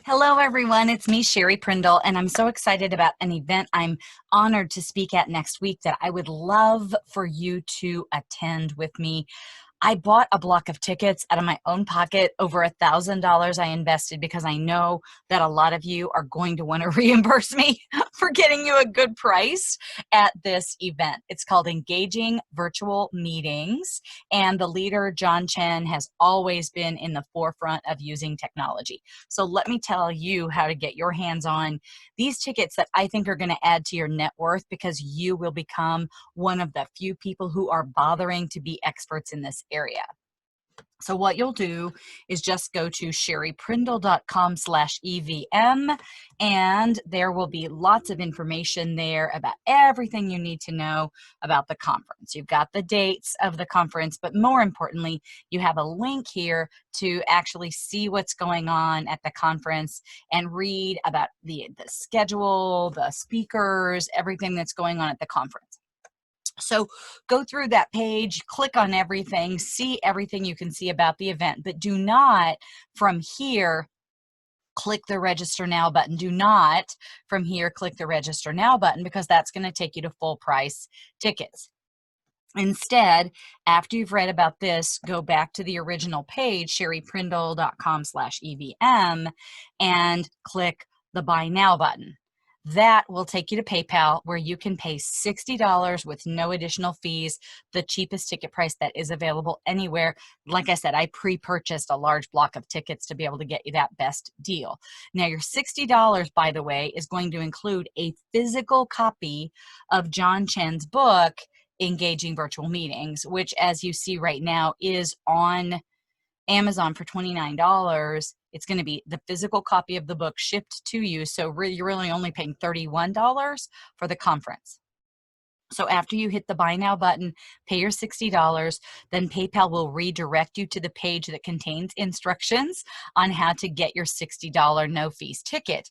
Hello, everyone. It's me, Sherry Prindle, and I'm so excited about an event I'm honored to speak at next week that I would love for you to attend with me. I bought a block of tickets out of my own pocket, over $1,000 I invested, because I know that a lot of you are going to want to reimburse me for getting you a good price at this event. It's called Engaging Virtual Meetings, and the leader, Chen, has always been in the forefront of using technology. So let me tell you how to get your hands on these tickets that I think are going to add to your net worth, because you will become one of the few people who are bothering to be experts in this area. So what you'll do is just go to sherryprindle.com/EVM, and there will be lots of information there about everything you need to know about the conference. You've got the dates of the conference, but more importantly, you have a link here to actually see what's going on at the conference and read about the schedule, the speakers, everything that's going on at the conference. So go through that page, click on everything, see everything you can see about the event, but do not from here click the register now button. Do not from here click the register now button, because that's going to take you to full price tickets. Instead, after you've read about this, go back to the original page, sherryprindle.com/EVM, and click the Buy Now button. That will take you to PayPal, where you can pay $60 with no additional fees, the cheapest ticket price that is available anywhere. Like I said, I pre-purchased a large block of tickets to be able to get you that best deal. Now, your $60, by the way, is going to include a physical copy of John Chen's book, Engaging Virtual Meetings, which, as you see right now, is on Amazon for $29. It's going to be the physical copy of the book shipped to you. So you're really only paying $31 for the conference. So after you hit the Buy Now button, pay your $60, then PayPal will redirect you to the page that contains instructions on how to get your $60 no fees ticket.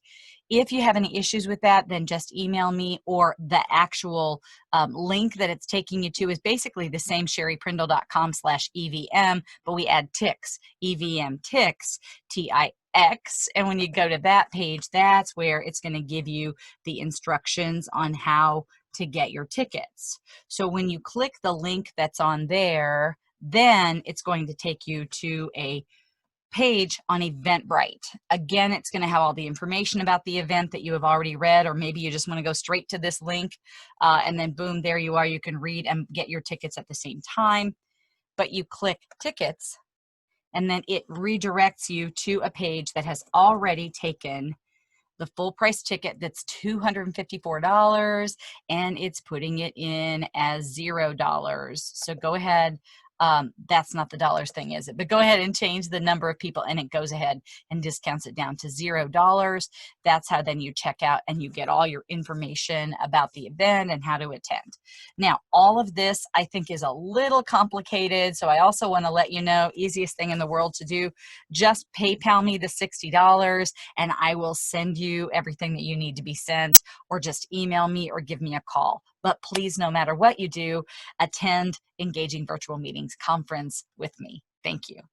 If you have any issues with that, then just email me, or the actual link that it's taking you to is basically the same, sherryprindle.com/EVM, but we add TIX, EVM TIX, TIX. And when you go to that page, that's where it's going to give you the instructions on how to get your tickets. So when you click the link that's on there, then it's going to take you to a page on Eventbrite. Again, it's going to have all the information about the event that you have already read, or maybe you just want to go straight to this link, and then boom, there you are. You can read and get your tickets at the same time. But you click tickets, and then it redirects you to a page that has already taken the full price ticket that's $254, and it's putting it in as $0. So go ahead. That's not the dollars thing, is it? But go ahead and change the number of people, and it goes ahead and discounts it down to $0. That's how then you check out and you get all your information about the event and how to attend. Now, all of this I think is a little complicated, so I also want to let you know, easiest thing in the world to do, just PayPal me the $60 and I will send you everything that you need to be sent, or just email me or give me a call. But please, no matter what you do, attend Engaging Virtual Meetings conference with me. Thank you.